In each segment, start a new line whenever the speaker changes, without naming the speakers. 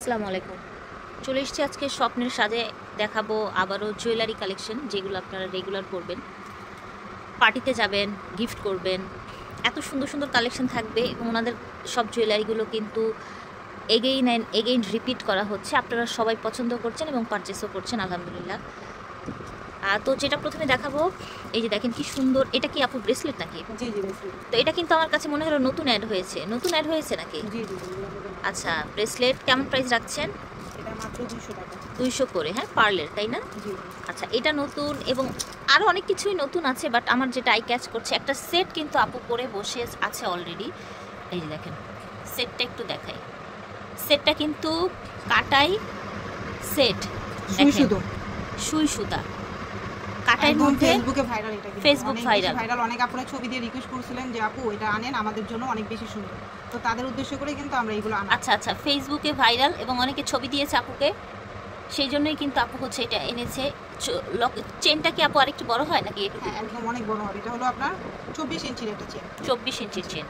আসসালামু আলাইকুম। চলে এসেছি আজকে স্বপ্নের সাজে দেখাবো আবারও জুয়েলারি কালেকশন, যেগুলো আপনারা রেগুলার করবেন, পার্টিতে যাবেন, গিফট করবেন। এত সুন্দর সুন্দর কালেকশন থাকবে এবং ওনাদের সব জুয়েলারিগুলো কিন্তু এগেইন রিপিট করা হচ্ছে। আপনারা সবাই পছন্দ করছেন এবং পারচেসও করছেন আলহামদুলিল্লাহ। তো যেটা প্রথমে দেখাবো, এই যে দেখেন কি সুন্দর। এটা কি আপু ব্রেসলেট নাকি?
জি জি ব্রেসলেট।
তো এটা কিন্তু আমার কাছে মনে হলো নতুন অ্যাড হয়েছে নাকি?
জি জি।
আচ্ছা, ব্রেসলেট কেমন প্রাইস রাখছেন?
এটা মাত্র 200 টাকা।
200 করে, হ্যাঁ, পার্লের, তাই না?
জি।
আচ্ছা, এটা নতুন এবং আরও অনেক কিছুই নতুন আছে, বাট আমার যেটা আই ক্যাচ করছে, একটা সেট কিন্তু আপু পরে বসে আছে অলরেডি। এই যে দেখেন, সেটটা একটু দেখাই। সেটটা কিন্তু কাটাই সেট, সুই সুতা কাটাইয়ের মধ্যে।
ফেসবুকে ভাইরাল, এটা
ফেসবুক ভাইরাল।
অনেক আপনারা ছবি দিয়ে রিকোয়েস্ট করেছিলেন যে আপু এটা আনেন, আমাদের জন্য অনেক বেশি সুন্দর। তো তাদের উদ্দেশ্য করে কিন্তু আমরা এগুলো আনি।
আচ্ছা, ফেসবুকে ভাইরাল এবং অনেকে ছবি দিয়েছে আপুকে, সেই জন্যই কিন্তু আপু হচ্ছে এটা এনেছে। চেনটা কি আপু আরেকটু বড় হয় নাকি?
হ্যাঁ, একদম অনেক বড় হবে। এটা হলো আপনার 24 ইঞ্চির একটা চেন।
24 ইঞ্চির চেন।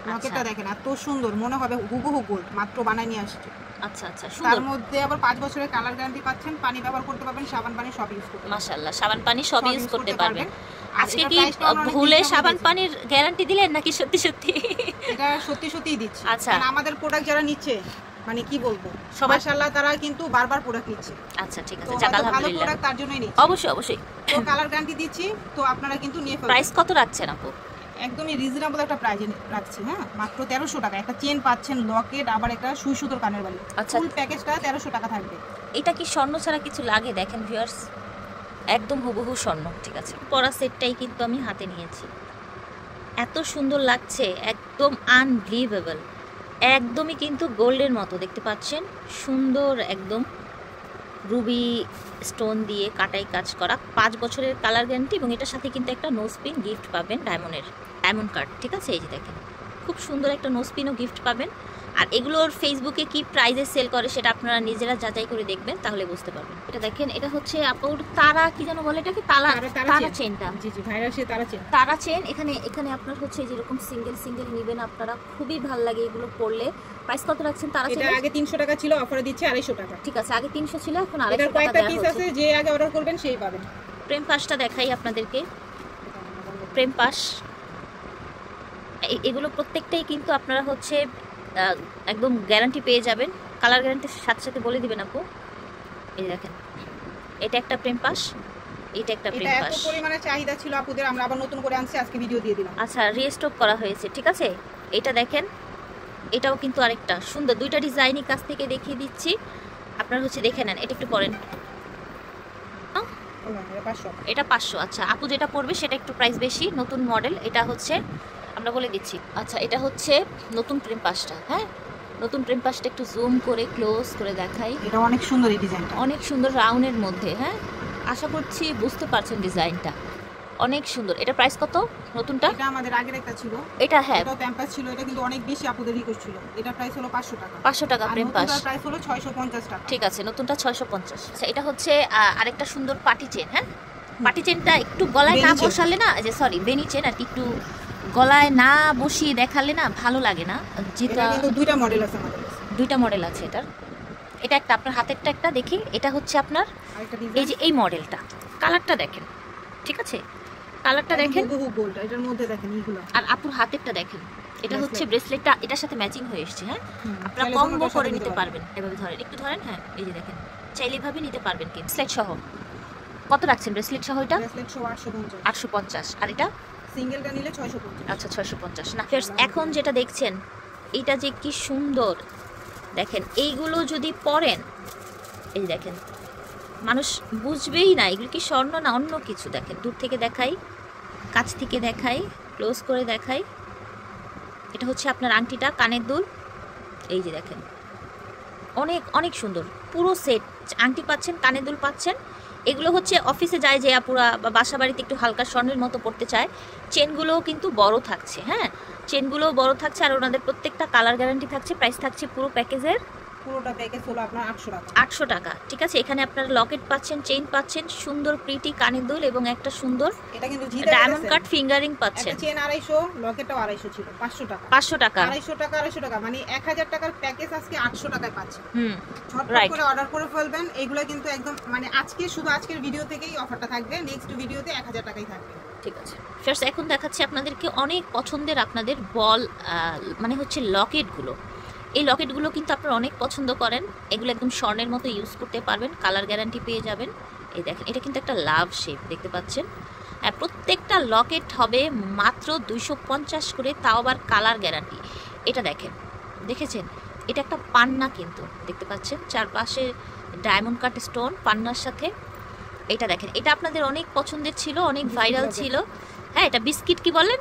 লকেটটা দেখেন এত সুন্দর, মনে হবে হুবহু গোল্ড, মাত্র বানাই নিয়ে আসছে।
আচ্ছা,
তার মধ্যে আবার 5 বছরের কালার গ্যারান্টি পাচ্ছেন। পানি ব্যবহার করতে পারবেন, সাবান পানি সব ইউজ করতে পারবেন।
মাশাআল্লাহ, সাবান পানি সব ইউজ করতে পারবেন। আজকে কি
প্রাইসটা
ভুলে সাবান পানির গ্যারান্টি দিলেন নাকি সত্যি সত্যি?
এটা সত্যিই দিচ্ছি।
আচ্ছা,
কারণ আমাদের প্রোডাক্ট যারা নিচ্ছে, মানে কি বলবো, মাশাআল্লাহ, তারা কিন্তু বারবার প্রোডাক্ট নিচ্ছে।
আচ্ছা, ঠিক আছে, যাক আলহামদুলিল্লাহ।
ভালো প্রোডাক্ট তার জন্যই নিচ্ছি।
অবশ্যই।
তো কালার গ্যারান্টি দিচ্ছি, তো আপনারা কিন্তু নিয়ে ফেলুন।
প্রাইস কত রাখছেন আপু?
একদমই রিজনেবল একটা প্রাইসে রাখছি। হ্যাঁ, মাত্র 1300 টাকা। একটা চেন পাচ্ছেন, লকেট, আবার একটা সুই সুতোর কানের বালি।
আচ্ছা,
ফুল প্যাকেজটা 1300 টাকা থাকবে।
এটা কি স্বর্ণ ছাড়া কিছু লাগে? দেখেন ভিউয়ার্স, একদম হুবহু স্বর্ণ। ঠিক আছে, পরা সেটটাই কিন্তু আমি হাতে নিয়েছি। এত সুন্দর লাগছে, একদম আনবিলিভেবল, একদমই কিন্তু গোল্ডের মতো দেখতে পাচ্ছেন। সুন্দর একদম রুবি স্টোন দিয়ে কাটাই কাজ করা, 5 বছরের কালার গ্যারান্টি এবং এটার সাথে কিন্তু একটা নোজপিন গিফট পাবেন, ডায়মন্ড কার্ড। ঠিক আছে, এই যে দেখেন খুব সুন্দর একটা নোজপিনও গিফট পাবেন। আর এগুলোর ফেসবুকে কি প্রাইজে সেল করে সেটা আপনারা নিজেরা যাচাই করে দেখবেন, তাহলে বুঝতে পারবেন। এটা দেখেন, এটা হচ্ছে আপুর তারা কি যেন বলে এটাকে, তারা চেনটা।
জি জি, ভাইরাল সে
তারা চেন। এখানে আপনার হচ্ছে যেরকম সিঙ্গেল নেবেন আপনারা, খুবই ভালো লাগে এগুলো পড়লে। প্রাইস কত রাখছেন তারা চেন?
এটা আগে 300 টাকা ছিল, অফারে দিচ্ছি 250 টাকা।
ঠিক আছে, আগে 300 ছিল, এখন 250 টাকা
কয়েকটা পিস আছে, যে আগে অর্ডার করবেন সেই পাবেন।
প্রেম পাশটা দেখাই আপনাদেরকে। প্রেম পাশ, এগুলো প্রত্যেকটাই কিন্তু আপনারা হচ্ছে একদম গ্যারান্টি পেয়ে যাবেন। কালার গ্যারান্টির সাথে বলে দিবেন আপু। এই দেখেন, এটা একটা প্রেম পাশ, এটা একটা প্রেম পাশ।
এত পরিমাণে চাহিদা ছিল আপুদের, আমরা আবার নতুন করে আনছি, আজকে ভিডিও দিয়ে দিলাম।
আচ্ছা, রিস্টক করা হয়েছে। ঠিক আছে, এটা দেখেন, এটাও কিন্তু আরেকটা সুন্দর। দুইটা ডিজাইনই কাছ থেকে দেখিয়ে দিচ্ছি, আপনারা হচ্ছে দেখে নেন। এটা একটু পরেন, এটা 500। আচ্ছা, আপু যেটা পড়বে সেটা একটু প্রাইস বেশি, নতুন মডেল। এটা হচ্ছে আমরা বলে দিচ্ছি। আচ্ছা, এটা হচ্ছে নতুন প্রেম পাশটা। হ্যাঁ, নতুন প্রেম পাশটা একটু জুম করে ক্লোজ করে দেখাই।
এটা অনেক সুন্দর, এই ডিজাইনটা
অনেক সুন্দর, রাউন্ডের মধ্যে। হ্যাঁ, আশা করছি বুঝতে পারছেন ডিজাইনটা অনেক সুন্দর। এটা প্রাইস কত নতুনটা?
এটা আমাদের আগের একটা ছিল,
এটা হ্যাঁ
এটা প্যাম্পাস ছিল। এটা কিন্তু অনেক বেশি আপুদের রিকোয়েস্ট ছিল। এটা প্রাইস হলো 500 টাকা।
500 টাকা প্রেম পাশ।
আর প্রাইস হলো 650 টাকা।
ঠিক আছে, নতুনটা 650। আচ্ছা, এটা হচ্ছে আরেকটা সুন্দর পার্টি চেন। হ্যাঁ, পার্টি চেনটা একটু গলায় না বসালে না, যে সরি বেনি চেন, আর একটু গলায় না বসিয়ে দেখালে না ভালো লাগে না। যেটা
কিন্তু দুইটা মডেল আছে আমাদের,
দুইটা মডেল আছে এটার। এটা একটা আপনার হাতেরটা একটা দেখি। এটা হচ্ছে আপনার এই যে এই মডেলটা, কালারটা দেখেন। ঠিক আছে, কালারটা দেখেন,
এটার মধ্যে দেখেন এইগুলো।
আর আপুর হাতেরটা দেখেন। এটা হচ্ছে ব্রেসলেটটা, এটার সাথে ম্যাচিং হয়ে এসেছে। হ্যাঁ, আপনারা কম্বো করে নিতে পারবেন। এভাবে ধরেন, একটু ধরেন। হ্যাঁ, এই যে দেখেন, চাইলে ভাবে নিতে পারবেন। কি ব্রেসলেট সহ কত রাখছেন? ব্রেসলেট সহ এটা 850। আর এটা
সিঙ্গেলটা নিলে 650।
আচ্ছা, 650 না। এখন যেটা দেখছেন, এটা যে কি সুন্দর দেখেন। এইগুলো যদি পরেন, এই দেখেন, মানুষ বুঝবেই না এগুলো কি স্বর্ণ না অন্য কিছু। দেখেন, দূর থেকে দেখাই, কাছ থেকে দেখাই, ক্লোজ করে দেখাই। এটা হচ্ছে আপনার আংটিটা, কানের দুল। এই যে দেখেন, অনেক সুন্দর পুরো সেট। আংটি পাচ্ছেন, কানের দুল পাচ্ছেন। এগুলো হচ্ছে অফিসে যায় যে আপুরা, বা বাসা বাড়িতে একটু হালকা স্বর্ণের মতো পড়তে চায়। চেনগুলোও কিন্তু বড় থাকছে। হ্যাঁ, চেনগুলোও বড় থাকছে, আর ওনাদের প্রত্যেকটা কালার গ্যারান্টি থাকছে। প্রাইস থাকছে পুরো প্যাকেজের
পুরোটা প্যাকেজ হলো আপনার 800 টাকা।
800 টাকা, ঠিক আছে। এখানে আপনারা লকেট পাচ্ছেন, চেইন পাচ্ছেন, সুন্দর প্রিটি কানের দুল এবং একটা সুন্দর
এটা কিন্তু
ডায়মন্ড কাট ফিঙ্গারিং পাচ্ছেন।
একটা চেন 250, লকেটটাও 250 ছিল, 500 টাকা।
500 টাকা,
250 টাকা, মানে 1000 টাকার প্যাকেজ আজকে 800 টাকায় পাচ্ছেন। ঝটপট
রাইট
করে অর্ডার করে ফেলবেন। এইগুলো কিন্তু একদম মানে শুধু আজকের ভিডিও থেকেই অফারটা থাকবে, নেক্সট ভিডিওতে 1000 টাকাই থাকবে।
ঠিক আছে ফার্স্ট এখন দেখাচ্ছি আপনাদেরকে অনেক পছন্দের আপনাদের বল মানে হচ্ছে লকেটগুলো। এই লকেটগুলো কিন্তু আপনারা অনেক পছন্দ করেন, এগুলো একদম স্বর্ণের মতো ইউজ করতে পারবেন, কালার গ্যারান্টি পেয়ে যাবেন। এই দেখেন এটা কিন্তু একটা লাভ শেপ দেখতে পাচ্ছেন। প্রত্যেকটা লকেট হবে মাত্র 250 করে, তাও আবার কালার গ্যারান্টি। এটা দেখেন, দেখেছেন এটা একটা পান্না কিন্তু দেখতে পাচ্ছেন, চারপাশে ডায়মন্ড কাট স্টোন পান্নার সাথে। এটা দেখেন, এটা আপনাদের অনেক পছন্দের ছিল, অনেক ভাইরাল ছিল। হ্যাঁ, এটা বিস্কিট কি বলেন,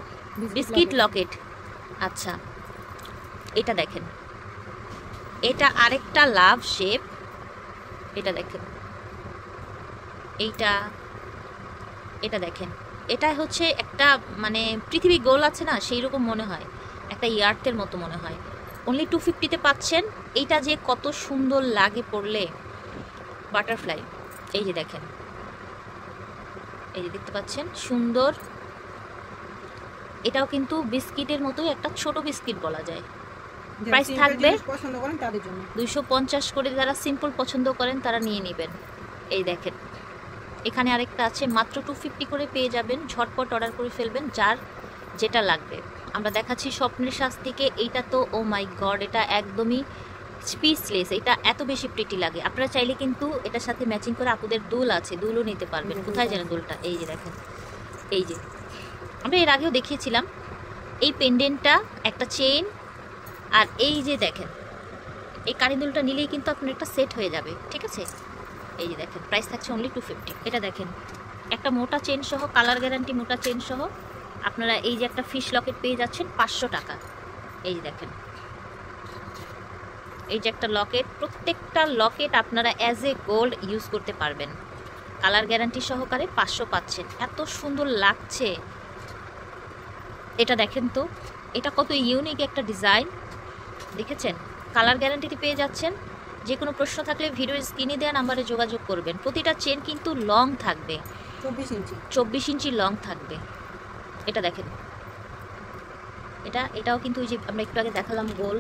বিস্কিট লকেট। আচ্ছা, এটা দেখেন, এটা আরেকটা লাভ শেপ। এটা দেখেন, এটা দেখেন, এটা হচ্ছে একটা মানে পৃথিবী গোল আছে না, সেই রকম মনে হয়, একটা ইয়ার্থের মতো মনে হয়। অনলি 250-তে পাচ্ছেন। এইটা যে কত সুন্দর লাগে পড়লে, বাটারফ্লাই। এই যে দেখেন, এই যে দেখতে পাচ্ছেন সুন্দর। এটাও কিন্তু বিস্কিটের মতোই, একটা ছোট বিস্কিট বলা যায়। প্রাইস থাকবে 250 করে। যারা সিম্পল পছন্দ করেন তারা নিয়ে নেবেন। এই দেখেন, এখানে আরেকটা আছে, মাত্র 250 করে পেয়ে যাবেন। ঝটপট অর্ডার করে ফেলবেন যার যেটা লাগবে। আমরা দেখাচ্ছি স্বপ্নের সাজ থেকে। এইটা তো ও মাই গড, এটা একদমই স্পিচলেস, এটা এত বেশি প্রিটি লাগে। আপনারা চাইলে কিন্তু এটার সাথে ম্যাচিং করে আপুদের দুল আছে, দুলও নিতে পারবেন। কোথায় যেন দুলটা, এই যে দেখেন, এই যে আমরা এর আগেও দেখিয়েছিলাম। এই পেন্ডেন্টটা, একটা চেইন, আর এই যে দেখেন এই কানের দুলটা নিলেই কিন্তু আপনার একটা সেট হয়ে যাবে, ঠিক আছে। এই যে দেখেন, প্রাইস থাকছে অনলি 250। এটা দেখেন, একটা মোটা চেন সহ, কালার গ্যারান্টি মোটা চেন সহ আপনারা এই যে একটা ফিশ লকেট পেয়ে যাচ্ছেন 500 টাকা। এই যে দেখেন, এই যে একটা লকেট, প্রত্যেকটা লকেট আপনারা অ্যাজ এ গোল্ড ইউজ করতে পারবেন, কালার গ্যারান্টি সহকারে 500 পাচ্ছেন। এত সুন্দর লাগছে। এটা দেখেন তো, এটা কত ইউনিক একটা ডিজাইন, দেখেছেন। কালার গ্যারান্টিতে পেয়ে যাচ্ছেন। যে কোনো প্রশ্ন থাকলে ভিডিও স্ক্রিনে দেওয়া নাম্বারে যোগাযোগ করবেন। প্রতিটা চেন কিন্তু লং থাকবে, 24 ইঞ্চি লং থাকবে। এটা দেখেন, এটাও কিন্তু ওই যে আমরা একটু আগে দেখালাম গোল।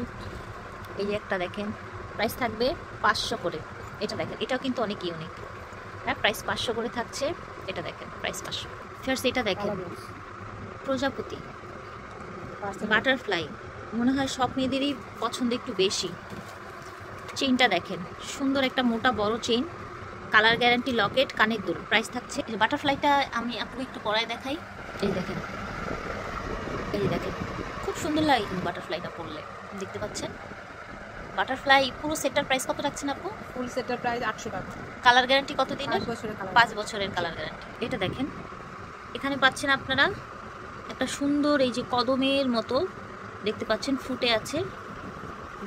এই যে একটা দেখেন, প্রাইস থাকবে 500 করে। এটা দেখেন, এটাও কিন্তু অনেক ইউনিক। হ্যাঁ, প্রাইস 500 করে থাকছে। এটা দেখেন, প্রাইস 500। ফার্স্ট এটা দেখেন, প্রজাপতি বাটারফ্লাই, মনে হয় সব মেয়েদেরই পছন্দ একটু বেশি। চেইনটা দেখেন, সুন্দর একটা মোটা বড় চেইন, কালার গ্যারান্টি লকেট, কানের দুল। প্রাইস থাকছে, বাটারফ্লাইটা আমি আপনাকে একটু পরায় দেখাই। এই দেখেন, এই দেখেন, খুব সুন্দর লাগে কিন্তু বাটারফ্লাইটা পরলে, দেখতে পাচ্ছেন। বাটারফ্লাই পুরো সেটটার প্রাইস কত রাখছেন আপু?
ফুল সেটটার প্রাইস 800 টাকা।
কালার গ্যারান্টি কত দিনের? 5
বছরের
বছরের কালার গ্যারান্টি। এটা দেখেন, এখানে পাচ্ছেন আপনারা একটা সুন্দর এই যে কদমের মতো দেখতে পাচ্ছেন, ফুটে আছে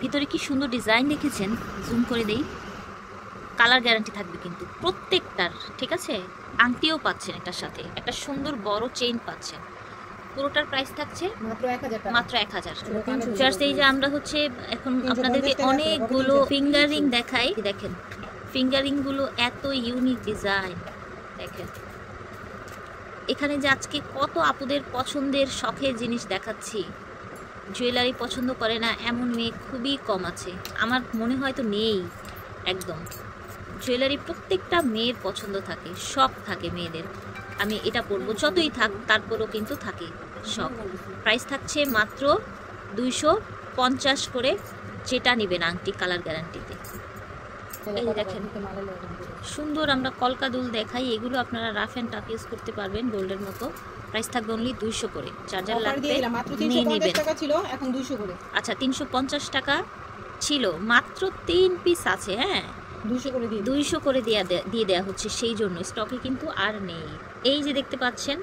ভিতরে। কি সুন্দর ডিজাইন দেখেছেন, জুম করে দেই। কালার গ্যারান্টি থাকবে কিন্তু প্রত্যেকটার, ঠিক আছে। আংটিও পাচ্ছেন এটার সাথে, একটা সুন্দর বড় চেইন পাচ্ছেন। পুরোটার প্রাইস থাকছে মাত্র 1000। জাস্ট এই যে আমরা হচ্ছে এখন আপনাদেরকে অনেকগুলো ফিঙ্গারিং দেখাই। দেখেন ফিঙ্গারিং গুলো এত ইউনিক ডিজাইন। দেখেন এখানে যে আজকে কত আপুদের পছন্দের শখের জিনিস দেখাচ্ছি। জুয়েলারি পছন্দ করে না এমন মেয়ে খুবই কম আছে, আমার মনে হয় তো নেই একদম। জুয়েলারি প্রত্যেকটা মেয়ের পছন্দ থাকে, শখ থাকে মেয়েদের, আমি এটা পরবো যতই থাক, তারপরও কিন্তু থাকে শখ। প্রাইস থাকছে মাত্র 250 করে, যেটা নেবেন আংটি কালার গ্যারান্টিতে। এই দেখেন সুন্দর আমরা কলকা দুল দেখাই, এগুলো আপনারা রাফ অ্যান্ড টাফ ইউজ করতে পারবেন গোল্ডের মতো। প্রাইস থাকবে অনলি 200 করে। চার্জার লাগবে নিয়ে নেবেন। আচ্ছা 350 টাকা ছিল, মাত্র 3 পিস আছে। হ্যাঁ 200 করে দিয়ে দেওয়া হচ্ছে, সেই জন্য স্টকে কিন্তু আর নেই। এই যে দেখতে পাচ্ছেন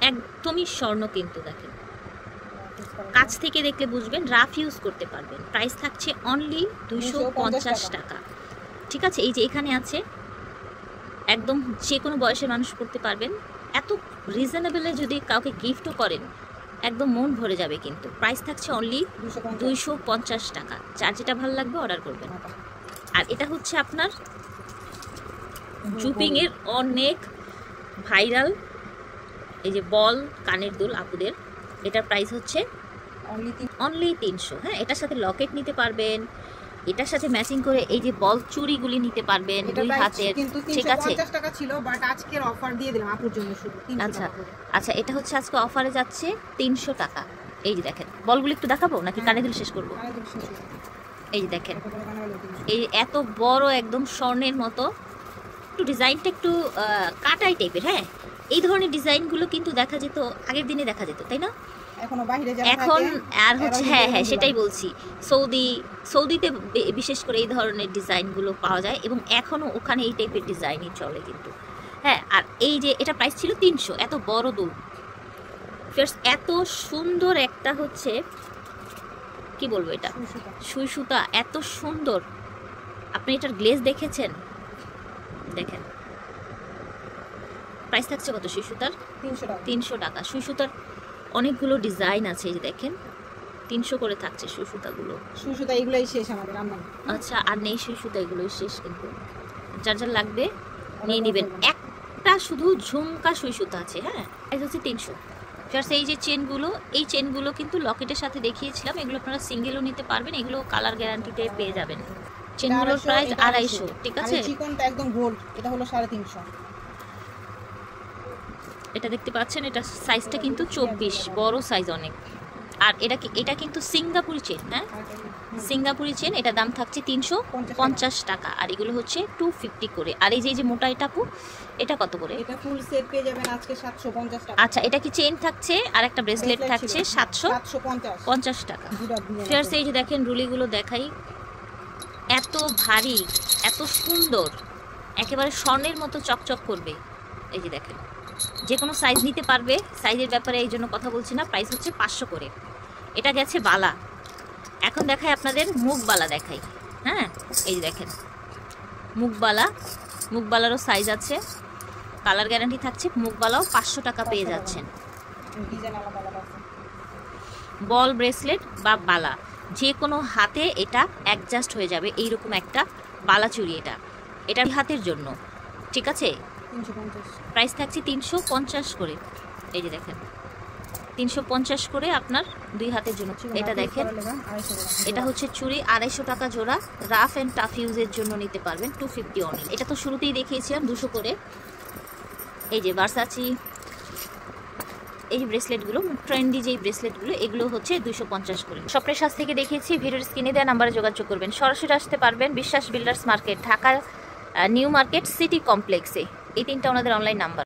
একদমই স্বর্ণ কিন্তু, দেখেন কাছ থেকে দেখলে বুঝবেন, রাফ ইউজ করতে পারবেন। প্রাইস থাকছে অনলি 250 টাকা, ঠিক আছে। এই যে এখানে আছে, একদম যে কোনো বয়সের মানুষ করতে পারবেন। এত রিজনেবলে যদি কাউকে গিফটও করেন একদম মন ভরে যাবে কিন্তু। প্রাইস থাকছে অনলি 250 টাকা। যার যেটা ভালো লাগবে অর্ডার করবেন। আর এটা হচ্ছে আপনার জুপিং এর অনেক ভাইরাল এই যে বল কানের দুল আপুদের, এটার প্রাইস হচ্ছে অনলি 300। হ্যাঁ, এটার সাথে লকেট নিতে পারবেন, এটার সাথে ম্যাচিং করে এই যে বল চুড়িগুলি নিতে পারবেন দুই হাতের, ঠিক আছে?
350 টাকা ছিল, বাট আজকের অফার দিয়ে দিলাম আপুর জন্য শুধু 300
আচ্ছা
টাকা করে।
আচ্ছা, এটা হচ্ছে আজকে অফারে যাচ্ছে 300 টাকা। এই যে দেখেন, বলগুলো একটু দেখাবো নাকি কানে দুল শেষ করবো?
কানের দুল শেষ হলো।
এই যে দেখেন,
এটা করে কানের বালি 300।
এই এত বড় একদম স্বর্ণের মতো, একটু ডিজাইনটা একটু কাটাই টাইপের। হ্যাঁ, এই ধরনের ডিজাইনগুলো কিন্তু দেখা যেত আগের দিনে, দেখা যেত, তাই না?
এখনো বাইরে যারা
এখন
থাকে,
আর হচ্ছে,
এরাও
হ্যাঁ
কিন্তু
হ্যাঁ
এরকম
সেটাই
ডিজাইন।
বলছি, সৌদিতে বিশেষ করে এই ধরনের ডিজাইনগুলো পাওয়া যায় এবং এখনো ওখানে এই টাইপের ডিজাইনই চলে কিন্তু। হ্যাঁ, আর এই যে এটা প্রাইস ছিল 300, এত বড় দুল, এত সুন্দর একটা হচ্ছে কি বলবো, এটা সুই সুতা এত সুন্দর। আপনি এটার গ্লেজ দেখেছেন? দেখেন প্রাইস থাকছে কত সুই সুতার?
300 টাকা।
300 টাকা। সুই সুতার অনেকগুলো ডিজাইন আছে, এই যে দেখেন 300 করে থাকছে সুই সুতাগুলো।
সুই সুতা এগুলাই শেষ আমাদের আমদানি।
আচ্ছা, আর নেই সুই সুতা, এগুলোই শেষ কিন্তু। যার যার লাগবে নিয়ে নেবেন। একটা শুধু ঝুমকা সুই সুতা আছে। হ্যাঁ, প্রাইস হচ্ছে 300। জাস্ট এই যে চেনগুলো, এই চেনগুলো কিন্তু লকেটের সাথে দেখিয়েছিলাম, এগুলো আপনারা সিঙ্গেলও নিতে পারবেন, এগুলো কালার গ্যারান্টিতে পেয়ে যাবেন। চেনগুলোর প্রাইস 250, ঠিক আছে?
চিকনটা একদম গোল্ড, এটা হলো 350।
এটা দেখতে পাচ্ছেন, এটা সাইজটা কিন্তু 24, বড় সাইজ অনেক। আর এটা কিন্তু সিঙ্গাপুরি চেন। হ্যাঁ, সিঙ্গাপুরি চেন, এটা দাম থাকছে 350 টাকা। আর এগুলো হচ্ছে 250 করে। আর এই যে মোটা টাপু, এটা কত করে?
এটা ফুল সেট পেয়ে যাবেন আজকে 750 টাকা।
আচ্ছা, এটা কি চেন থাকছে আর একটা ব্রেসলেট থাকছে 750 টাকা। ফিয়ার্স, এই যে দেখেন রুলিগুলো দেখাই, এত ভারী, এত সুন্দর, একেবারে স্বর্ণের মতো চকচক করবে। এই যে দেখেন, যে কোনো সাইজ নিতে পারবে, সাইজের ব্যাপারে এই জন্য কথা বলছি না। প্রাইস হচ্ছে 500 করে। এটা গেছে বালা। এখন দেখাই আপনাদের মুখবালা দেখাই। হ্যাঁ, এই যে দেখেন মুখবালারও সাইজ আছে, কালার গ্যারান্টি থাকছে। মুখবালাও 500 টাকা পেয়ে যাচ্ছেন।
ডিজাইন আলাদা আলাদা আছে।
বল ব্রেসলেট বা বালা যে কোনো হাতে এটা অ্যাডজাস্ট হয়ে যাবে, এইরকম একটা বালা চুড়ি। এটা হাতের জন্য, ঠিক আছে?
350।
প্রাইস থাকছে 350 করে। এই যে দেখেন 350 করে আপনার দুই হাতের জন্য। এটা দেখেন, এটা হচ্ছে চুড়ি 250 টাকা জোড়া। রাফ অ্যান্ড টাফ ইউজের জন্য নিতে পারবেন 250 অনলি। এটা তো শুরুতেই দেখিয়েছিলাম 200 করে। এই যে ভার্সাচি, এই ব্রেসলেটগুলো ট্রেন্ডি, যেই ব্রেসলেটগুলো, এগুলো হচ্ছে 250 করে। স্বপ্নের সাজ থেকে দেখিয়েছি, ভিডিওর স্ক্রিনে দেওয়া নাম্বারে যোগাযোগ করবেন। সরাসরি আসতে পারবেন বিশ্বাস builders market, Dhaka new market city কমপ্লেক্সে। এই 3টা ওনাদের অনলাইন নাম্বার।